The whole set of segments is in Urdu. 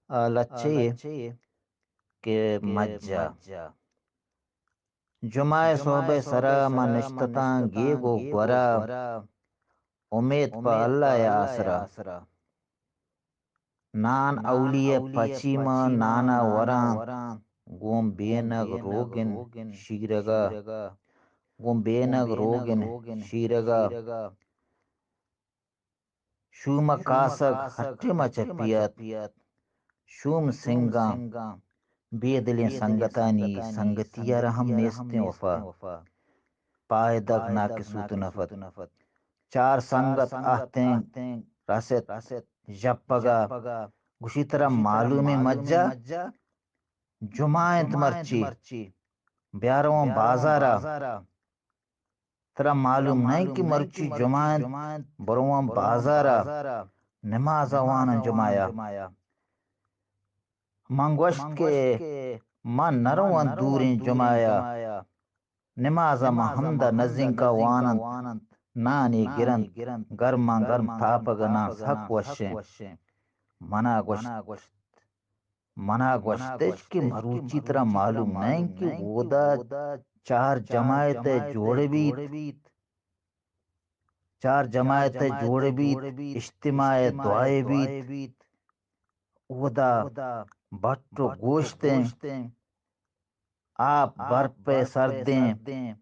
لچه که مجا جمعه صحبه سرا من نشتتان گیگو گورا امید پا اللہ یا آسرا نان اولیه پچیما نانا وران گوم بینگ روگن شیرگا گوم بینگ روگن شیرگا شوم کاسگ ہٹی مچپیت شوم سنگام بیدلین سنگتانی سنگتیا رحم نیستیں وفا پائے دگ ناکسوت نفت چار سنگت آتیں رست جپگا گوشی طرح معلوم مجا جمعیت مرچی بیاروں بازارا ترا معلوم نہیں کہ مرچی جمعیت بروان بازارا نماز وانا جمعیا منگوشت کے من نروان دورین جمعیا نماز محمد نزین کا وانند نانی گرند گرما گرم تاپگنا سک وشیں منا گوشتش کی مروچی طرح معلوم نہیں کہ ودا چار جماعت جوڑ بیت اجتماع دعائے بیت ودا بٹو گوشتیں آپ برف پہ سردیں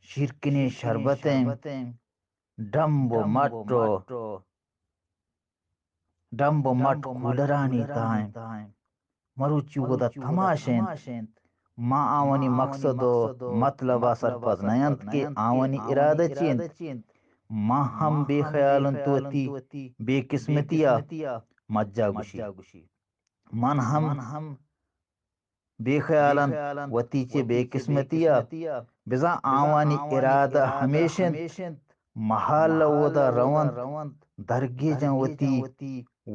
شرکنی شربتیں ڈمبو مٹ کولرانی تائیں مروچی ودا تماشین ما آوانی مقصد و مطلب اثر پز نیند کے آوانی ارادہ چیند ما ہم بے خیالن توتی بے قسمتیا مجا گوشی من ہم بے خیالن وتیچے بے قسمتیا بزا آوانی ارادہ ہمیشن محال ودا روند درگی جن وتی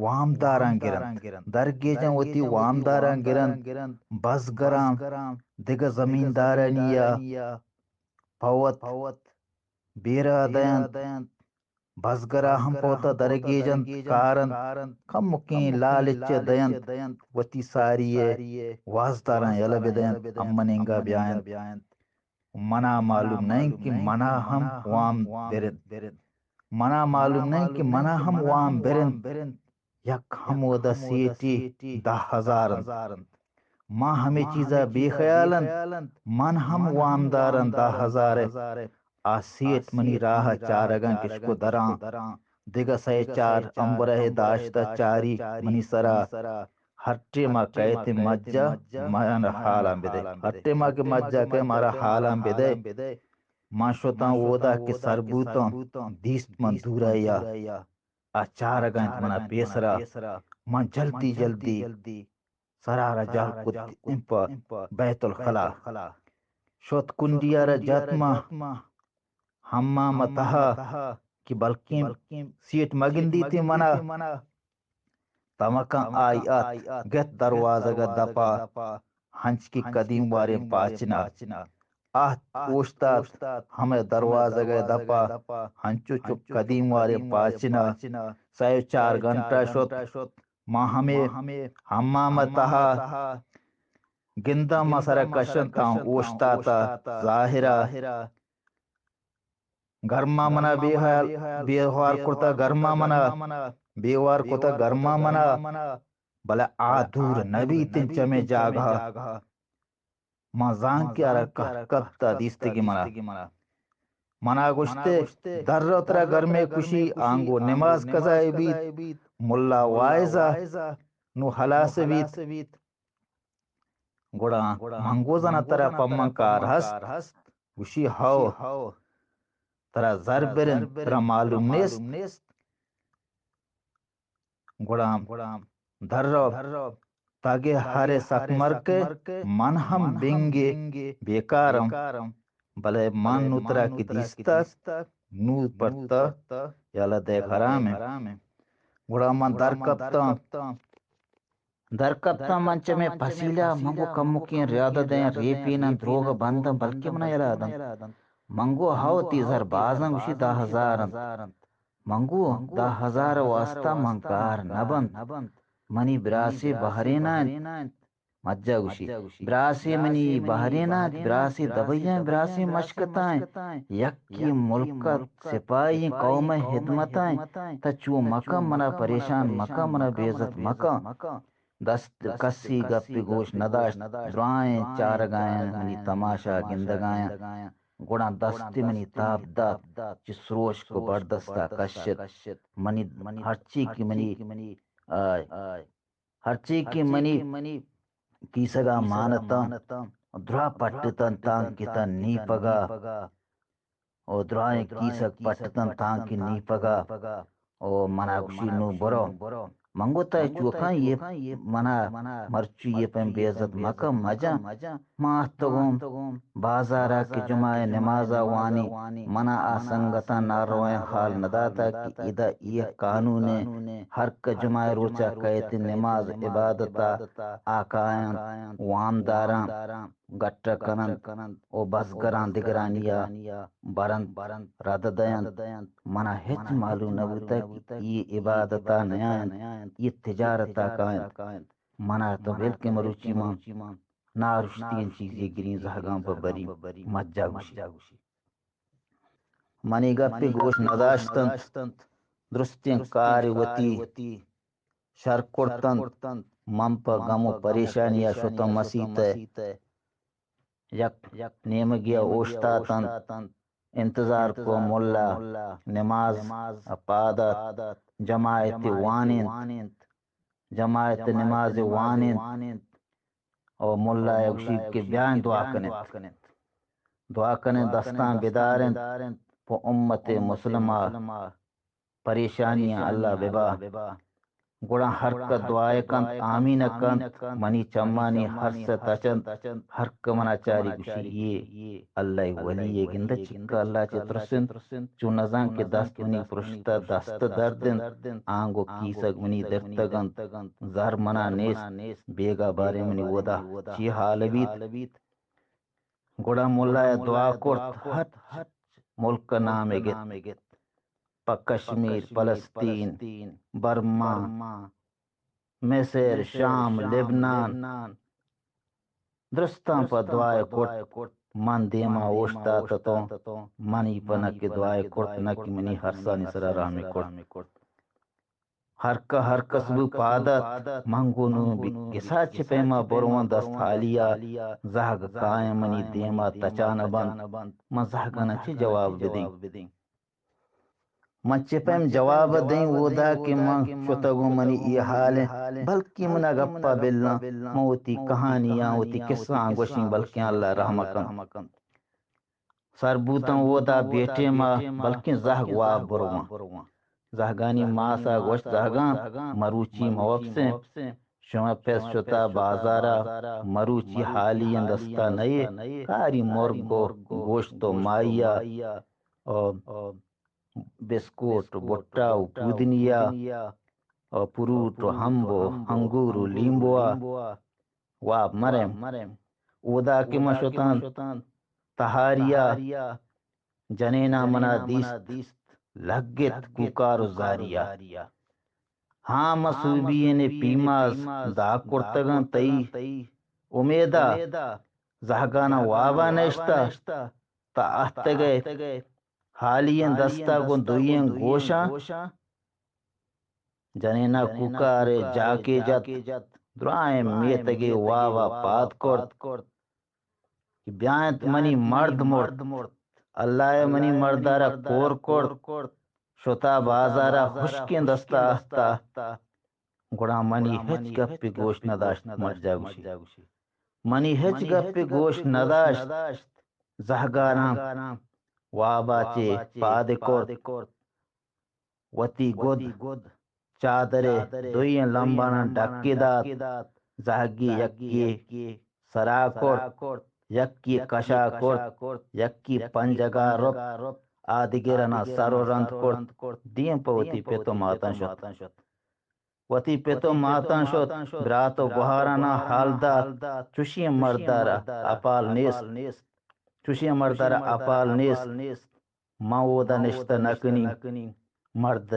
وامداران گرند درگی جن وتی وامداران گرند بزگرام دیگه زمیندارانیا پوت بیرا دینت بزگرا ہم پوتا درگی جن کارند کم مکین لالچ دینت وتی ساریے وازداران یلب دینت امنینگا بیاینت منا معلوم نہیں کہ منا ہم وام برند منا معلوم نہیں کہ منا ہم وام برند یک ہم ودا سیٹی 10,000 ماں ہمیں چیزا بے خیالن من ہم وامدارن 10,000 آ سیٹ منی راہ چارگن کشکو دران دیگا سائے چار امبرہ داشتا چاری منی سرا ہٹے ما کہتے مجا مانا حالان بدے ہٹے ما کے مجا کہ مارا حالان بدے ما شوتان ودا کے سربوتان دیست من دورا یا آچارگن منا پیسرا من جلدی سرارا جال کت امپا بیت الخلا شوت کنڈیارا جاتما حمام تہا کی بلکیم سیٹ مگندی تھی منا تمکان آئی آت گت دروازہ گا دپا ہنچ کی قدیم وارے پاچنا آت اوشتات ہمیں دروازہ گا دپا ہنچو چپ قدیم وارے پاچنا سائیو 4 گھنٹہ شوت ماں ہمیں حمام تہا گندا مسرا کشن تاں اوشتاتا ظاہرہ گرما منا بیوار کرتا گرما منا بیوار کرتا گرما منا بلا آدور نبی تن چمے جاگا ما زان کیا رکھا کتا دیستگی منا گوشتے در اترا گرمے کشی آنگو نماز قضائی بیت ملا وائزہ نو حلاس بیت گوڑا منگوزانا ترا پمن کار ہست گوشی ہاو ترا زربرن ترا معلوم نیست گوڑام دھرو تاگے ہارے سکمر کے من ہم بنگے بیکارم بلے من نترا کی دیستا نو پڑتا یالا دیکھ حرام ہے گوڑا من در کپتا منچ میں پسیلا منگو کم مکین ریادہ دیں ریپینا دروغ بندہ بلکہ منا یلادن منگو ہاو تیزر بازن گوشی 10,000 منگو 10,000 واسطہ منکار نبند منی براسی بحرینان مجا گوشی براسی منی بحرینان براسی دبیاں براسی مشکتائیں یکی ملکت سپاہی قوم خدمتائیں تچو مکہ منا پریشان مکہ منا بیزت مکہ دست کسی گپی گوش نداشت درائیں چار گائیں منی تماشا گندگائیں گوڑا دستی منی تاب دات چی سروش کو بردستا کشت منی ہرچی کی منی ہرچی کی منی کی سگا مانتا درا پٹتن تان کتن نی پگا او درائیں کی سگ پٹتن تان کی نی پگا او منا گوشی نو برو منگوتا چوکاں یہ منا مرچو یہ پیم بیزت مکہ مجا ماہتگوم بازارا کی جمعہ نمازا وانی منا آسنگتا ناروائیں حال نداتا کہ ادا یہ قانون ہر کا جمعہ روچا کہتے نماز عبادتا آقائن وانداران گٹا کنند او بس گران دگرانیا برند رد دیند منا ہچ معلوم نبوتا کہ یہ عبادتا نیان یہ تجارتا کائند منا تو بلکہ مروچی مان نارشتین چیزیں گرین زہگاں پر بری مجا گوشی منی گپی گوش نداشتند درستین کاری وتی شرکڑتند ممپا غم و پریشانیا شتا مسیح یک نیمگیا اوشتا تند انتظار کو ملا نماز پادت جماعت وانند جماعت نماز وانند او ملا یکشید کے بیان دعا کنند دستان بدارند پو امت مسلمہ پریشانیاں اللہ ببا گوڑا حرکت دعائے کند آمین کند منی چمانی حرس تچند حرک منا چاری گوشی یہ اللہ ولی گند چکا اللہ چی ترسند چو نزان کے دست منی پرشتا دست دردند آنگو کیسک منی درتگند زر منا نیس بیگا بارے منی ودا چی حال بیت گوڑا ملا دعا کرت ہت ملک نام گت پا کشمیر فلسطین برما مصر شام لبنان درستان پا دعائے کرت من دیما اوشتا تتو منی پنک دعائے کرت نکی منی حرسانی سرا رامی کرت ہر کسب پادت منگونو گسا چپیما بروان دست حالیا زہگ قائم منی دیما تچان بند من زہگانا چی جواب بدیں من چپیم جواب دیں ودا کہ من شتگو منی ای حال ہے بلکہ منا گپا بلنا موتی کہانیاں ہوتی قصہ گوشیں بلکہ اللہ رحمکن سربوتاں ودا بیٹے ما بلکہ زہگ واب بروان زہگانی ماسا گوشت زہگان مروچی موب سے شما پیس شتا بازارا مروچی حالی اندستا نئے کاری مرگو گوشت و مائیا بسکوٹ بٹا و پودنیا پروٹ و ہمبو انگور و لیمبوا واب مرم اودا کی مشتان تہاریا جنینا منا دیست لگت کوکار و زاریا ہاں مسوبین پیماز دا کرتگان تئی امیدہ زہگانا وابا نشتا تا احتگے حالین دستا گن دوئین گوشا جنینا کوکارے جاکے جت درائیں میتگے وابا پاد کرت بیانت منی مرد مرد اللہ منی مردارا کور کرت شتا بازارا خشکین دستا آستا گوڑا منی ہچ گپی گوش نداشت مجا گوشی منی ہچ گپی گوش نداشت زہگانا وابا چے پاد کرت وتی گد چادرے دوئین لمبانا ڈکی دات زہگی یکی سرا کرت یکی کشا کرت یکی پنجگا رب آدگرنا سرو رند کرت دیم پا وتی پیتو ماتن شد وتی پیتو ماتن شد براتو گوھارانا حال دات چوشی مردارا اپال نیست چوشی مردارا اپال نیست مودا نشتا نکنی مرد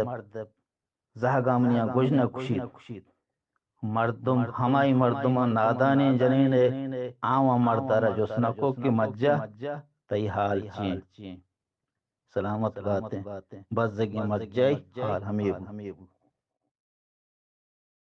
زہگامنیا گوشنا کشید مردم ہمائی مردم نادانی جنین آوا مردارا جسنکو کی مجہ تی حال چین سلامت باتیں بزدگی مجہ حال ہمیگو